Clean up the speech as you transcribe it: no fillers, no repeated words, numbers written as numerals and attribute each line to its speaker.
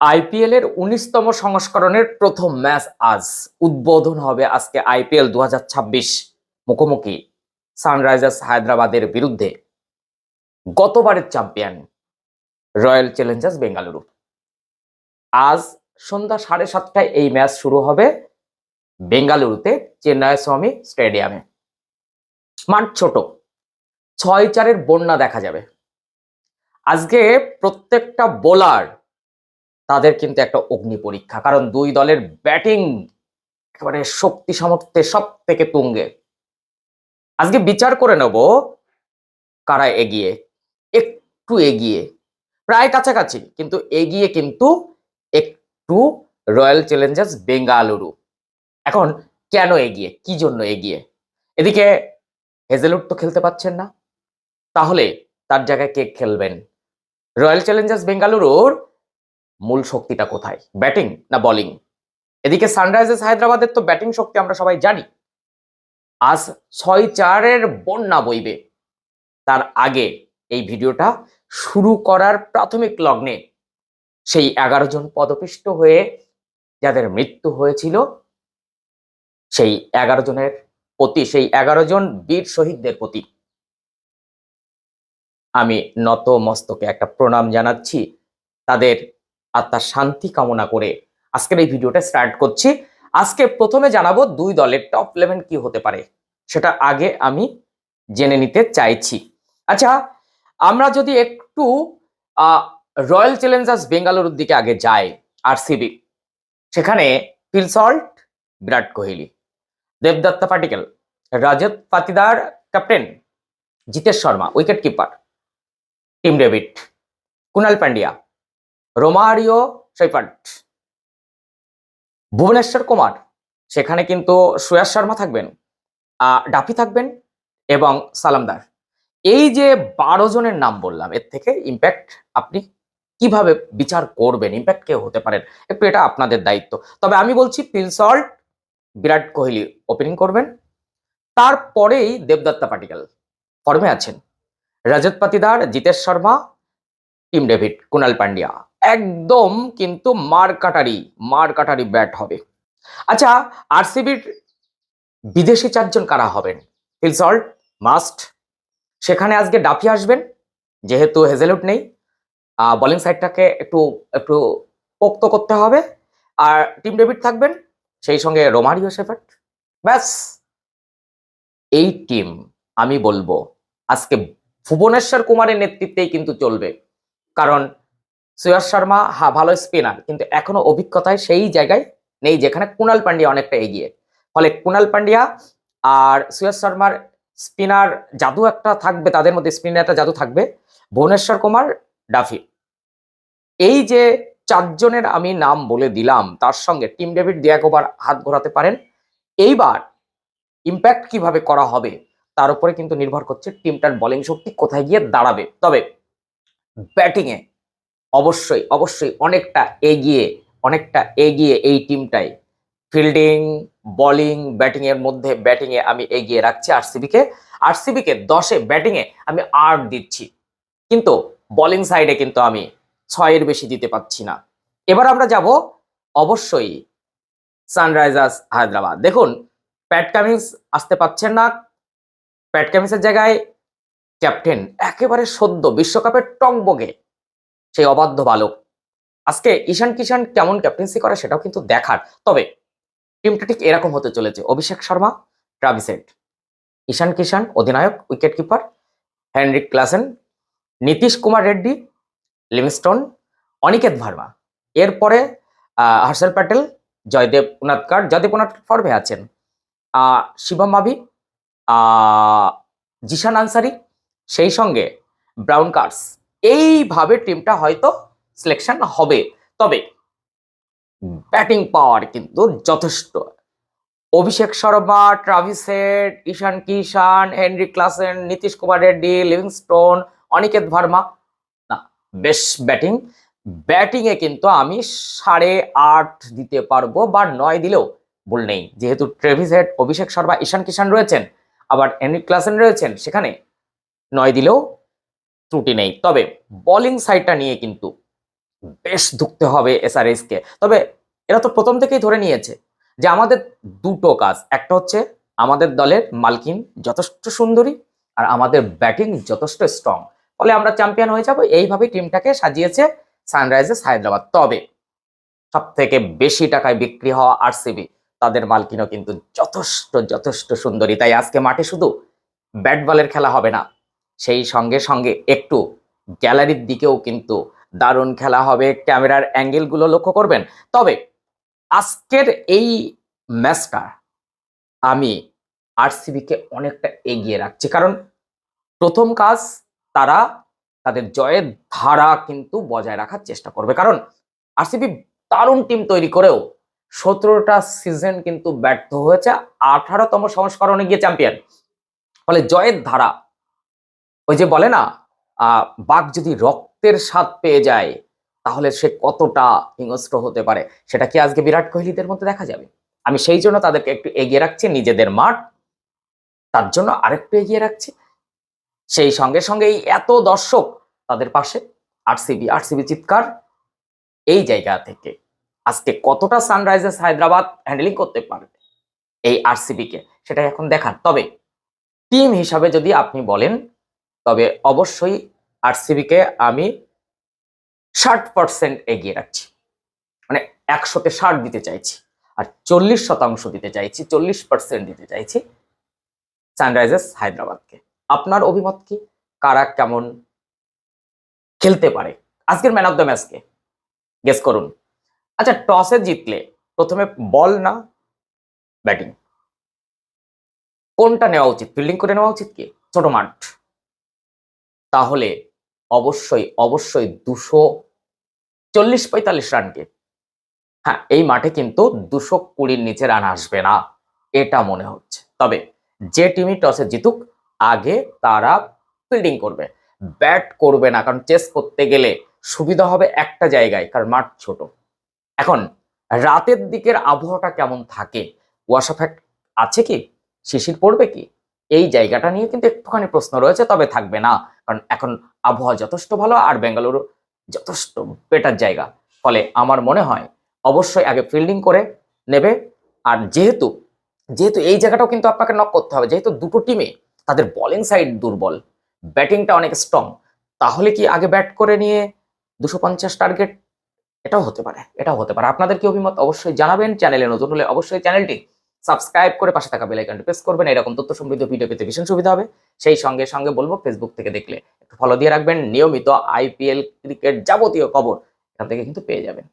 Speaker 1: IPL এর ১৯তম সংস্করণের প্রথম ম্যাচ আজ উদ্বোধন হবে আজকে আইপিএল ২০২৬ মুখোমুখি সানরাইজার্স হায়দ্রাবাদের বিরুদ্ধে গতবারের চ্যাম্পিয়ন রয়্যাল চ্যালেঞ্জার্স বেঙ্গালুরু। আজ সন্ধ্যা ৭:৩০টায় এই ম্যাচ শুরু হবে বেঙ্গালুরুতে চেন্নাই স্বামী স্টেডিয়ামে। মাঠ ছোট, ৬-৪-এর বন্যা দেখা যাবে। আজকে প্রত্যেকটা বোলার তাদের কিন্তু একটা অগ্নি পরীক্ষা, কারণ দুই দলের ব্যাটিং একেবারে শক্তি সামর্থ্যে সব থেকে তুঙ্গে। আজকে বিচার করে নেব কারা এগিয়ে, একটু এগিয়ে, প্রায় কাছাকাছি, কিন্তু এগিয়ে কিন্তু একটু রয়্যাল চ্যালেঞ্জার্স বেঙ্গালুরু। এখন কেন এগিয়ে, কি জন্য এগিয়ে? এদিকে হেজেলউড তো খেলতে পাচ্ছেন না, তাহলে তার জায়গায় কে খেলবেন? রয়্যাল চ্যালেঞ্জার্স বেঙ্গালুরুর মূল শক্তিটা কোথায়, ব্যাটিং না বোলিং? এদিকে সানরাইজার্স হায়দ্রাবাদের তো ব্যাটিং শক্তি আমরা সবাই জানি। আজ ৬-৪-এর বন্যা বইবে। তার আগে এই ভিডিওটা শুরু করার প্রাথমিক লগ্নে সেই ১১ জন পদপিষ্ট হয়ে যাদের মৃত্যু হয়েছিল, সেই ১১ জনের প্রতি, সেই ১১ জন বীর শহীদদের প্রতি আমি নত মস্তকে একটা প্রণাম জানাচ্ছি। তাদের আত্মার শান্তি কামনা করে আজকের এই ভিডিওটা স্টার্ট করছি। আজকে প্রথমে জানাবো দুই দলের টপ 11 কি হতে পারে, সেটা আগে আমি জেনে নিতে চাইছি। আচ্ছা, আমরা যদি একটু রয়্যাল চ্যালেঞ্জার্স বেঙ্গালুরুর দিকে আগে যাই, আরসিবি, সেখানে ফিল সল্ট, বিরাট কোহলি, দেবদত্তা Padikkal, Rajat Patidar captain, Jitesh Sharma wicket keeper, Tim David, Krunal Pandya, Romario Shepherd, Bhuvneshwar Kumar, সেখানে কিন্তু শ্রেয়াস শর্মা থাকবেন, ডাফি থাকবেন এবং সালামদার। এই যে ১২ জনের নাম বললাম, এর থেকে ইম্প্যাক্ট আপনি কিভাবে বিচার করবেন, ইম্প্যাক্ট কে হতে পারেন, একটু এটা আপনাদের দায়িত্ব। তবে আমি বলছি feel Salt, Virat Kohli opening করবেন, তারপরেই দেবদত্তা পাটিকেল ফর্মে আছেন, রজত পাতিদার, জিতেশ শর্মা, টিম ডেভিড, কুনাল পান্ডিয়া। একদম কিন্তু মারকাটারি ব্যাট হবে। আচ্ছা, আরসিবির বিদেশি ৪ জন কারা হবেন? ফিল সল্ট মাস্ট, সেখানে আজকে ডাফি আসবেন, যেহেতু হেজেলউড নেই, বোলিং সাইডটাকে একটু একটু পোক্ত করতে হবে। আর টিম ডেভিড থাকবেন, সেই সঙ্গে রোমারিও শেফার্ড। ব্যাস, এই টিম আমি বলবো আজকে ভুবনেশ্বর কুমারের নেতৃত্বেই কিন্তু চলবে। কারণ শ্রেয়াস শর্মা ভালো স্পিনার, কিন্তু এখনো অভিজ্ঞতায় সেই জায়গায় নেই যেখানে কুনাল পান্ডিয়া অনেকটা এগিয়ে। ফলে কুনাল পান্ডিয়া আর শ্রেয়াস শর্মার স্পিনার জাদু একটা থাকবে, তাদের মধ্যে স্পিনার একটা জাদু থাকবে। ভুবনেশ্বর কুমার, ডাফি, এই যে ৪ জনের আমি নাম বলে দিলাম, তার সঙ্গে টিম ডেভিড দিয়ে একবার হাত ঘোরাতে পারেন। এইবার ইম্প্যাক্ট কিভাবে করা হবে তার উপরে কিন্তু নির্ভর করছে টিমটার বোলিং শক্তি কোথায় গিয়ে দাঁড়াবে। তবে ব্যাটিংয়ে অবশ্যই অনেকটা এগিয়ে এই টিমটাই। ফিল্ডিং, বোলিং, ব্যাটিংয়ের মধ্যে ব্যাটিংয়ে আমি এগিয়ে রাখছি আরসিবিকে 10-এ ব্যাটিংয়ে আমি 8 দিচ্ছি, কিন্তু বোলিং সাইডে কিন্তু আমি 6-এর বেশি দিতে পারছি না। এবার আমরা যাব অবশ্যই সানরাইজার্স হায়দ্রাবাদ। দেখুন, প্যাট কামিন্স আসতে পারছেন না। প্যাট কামিন্সের জায়গায় ক্যাপ্টেন একেবারে সদ্য বিশ্বকাপের টংবগে সেই অবাধ্য বালক। আজকে ঈশান কিষান কেমন ক্যাপ্টেন্সি করে সেটাও কিন্তু দেখার। তবে টিমটা ঠিক এরকম হতে চলেছে: অভিষেক শর্মা, ট্রাভিস হেড, ঈশান কিষান অধিনায়ক, wicket keeper Heinrich Klaasen, Nitish Kumar Reddy, Livingstone, Aniket Varma, এরপরে হর্ষল প্যাটেল, জয়দেব উনাদকাট ফর্মে আছেন, শিবম মাভি, জিশান আনসারি, সেই সঙ্গে ব্রাউন কার্স। এইভাবে টিমটা হয়তো সিলেকশন হবে। তবে ব্যাটিং পাওয়ার কিন্তু যথেষ্ট। Abhishek Sharma, Travis Head, Ishan Kishan, Heinrich Klaasen, Nitish Kumar Reddy, Livingstone, Aniket Verma, না, বেশ ব্যাটিংয়ে কিন্তু আমি 8.5 দিতে পারবো, বা 9 দিলেও ভুল নেই, যেহেতু ট্রাভিস হেড, অভিষেক শর্মা, ঈশান কিষান রয়েছেন, আবার হেনরিক ক্লাসেন রয়েছেন, সেখানে 9 দিলেও ত্রুটি নেই। তবে বোলিং সাইডটা নিয়ে কিন্তু বেশ ধুঁকতে হবে এসআরএইচ কে। তবে এরা তো প্রথম থেকেই ধরে নিয়েছে যে আমাদের দুটো কাজ, একটা হচ্ছে আমাদের দলের মালকিন যথেষ্ট সুন্দরী আর আমাদের ব্যাটিং যথেষ্ট স্ট্রং, ফলে আমরা চ্যাম্পিয়ন হয়ে যাব। এইভাবেই টিমটাকে সাজিয়েছে সানরাইজার্স হায়দ্রাবাদ। তবে সব থেকে বেশি টাকায় বিক্রি হওয়া আরসিবি, তাদের মালকিনও কিন্তু যথেষ্ট যথেষ্ট সুন্দরী। তাই আজকে মাঠে শুধু ব্যাট বলের খেলা হবে না, সেই সঙ্গে সঙ্গে একটু গ্যালারির দিকেও কিন্তু দারুণ খেলা হবে। ক্যামেরার অ্যাঙ্গেলগুলো লক্ষ্য করবেন। তবে আজকের এই ম্যাচটা আমি আরসিবিকে অনেকটা এগিয়ে রাখছি, কারণ প্রথম কাজ তারা তাদের জয়ের ধারা কিন্তু বজায় রাখার চেষ্টা করবে। কারণ আরসিবি দারুণ টিম তৈরি করেও 17টা সিজন কিন্তু ব্যর্থ হয়েছে, 18তম সংস্করণে গিয়ে চ্যাম্পিয়ন। ফলে জয়ের ধারা, ওই যে বলে না, বাঘ যদি রক্তের স্বাদ পেয়ে যায় তাহলে সে কতটা হিংস্র হতে পারে, সেটা কি আজকে বিরাট কোহলিদের মধ্যে দেখা যাবে। আমি সেই জন্য তাদেরকে একটু এগিয়ে রাখছি, নিজেদের মাঠ তার জন্য আরেকটু এগিয়ে রাখছি। সেই সঙ্গে সঙ্গে এই এত দর্শক তাদের পাশে, আরসিবি আরসিবি চিৎকার, এই জায়গা থেকে আজকে কতটা সানরাইজার্স হায়দ্রাবাদ হ্যান্ডেলিং করতে পারবে এই আরসিবি কে, সেটাই এখন দেখার। তবে টিম হিসাবে যদি আপনি বলেন, তবে অবশ্যই আরসিবি কে আমি 60% এগিয়ে রাখছি, মানে 100-তে 60 দিতে চাইছি, আর 40% দিতে চাইছি, 40% দিতে চাইছি সানরাইজার্স হায়দ্রাবাদকে। আপনার অভিমত কি? কারা কেমন খেলতে পারে? আজকের ম্যান অফ দ্য ম্যাচকে গেস করুন। আচ্ছা, টসে জিতলে প্রথমে বল না ব্যাটিং, কোনটা নেওয়া উচিত? ফিল্ডিং করে নেওয়া উচিত কি ছোট মাঠ? তাহলে অবশ্যই অবশ্যই 240-45 রানকে, হ্যাঁ এই মাঠে কিন্তু 220-র নিচে রান আসবে না এটা মনে হচ্ছে। তবে যে টিমই টসে জিতুক আগে তারা ফিল্ডিং করবে, ব্যাট করবে না। কারণ চেস করতে গেলে সুবিধা হবে একটা জায়গায়, কারণ মাঠ ছোট। এখন রাতের দিকের আবহাওয়াটা কেমন থাকে, কুয়াশা আছে কি, শিশির পড়বে কি, এই জায়গাটা নিয়ে কিন্তু একটুখানি প্রশ্ন রয়েছে। তবে থাকবে না, কারণ এখন আবহাওয়া যথেষ্ট ভালো আর বেঙ্গালুরু যথেষ্ট বেটার জায়গা। ফলে আমার মনে হয় অবশ্যই আগে ফিল্ডিং করে নেবে। আর যেহেতু যেহেতু এই জায়গাটাও কিন্তু আপনাকে নক করতে হবে, যেহেতু দুটো টিমে তাদের বোলিং সাইড দুর্বল, ব্যাটিংটা অনেক স্ট্রং, তাহলে কি আগে ব্যাট করে নিয়ে 250 টার্গেট, এটাও হতে পারে, এটাও হতে পারে। আপনাদের কি অভিমত অবশ্যই জানাবেন। চ্যানেলে নতুন হলে অবশ্যই চ্যানেলটি সাবস্ক্রাইব করে পাশে থাকা বেল আইকনটি প্রেস করবেন, এরকম তথ্য সমৃদ্ধ ভিডিও পেতে ভীষণ সুবিধা হবে। সেই সঙ্গে সঙ্গে বলবো, ফেসবুক থেকে দেখলে একটু ফলো দিয়ে রাখবেন, নিয়মিত আইপিএল ক্রিকেট যাবতীয় খবর এখান থেকে কিন্তু পেয়ে যাবেন।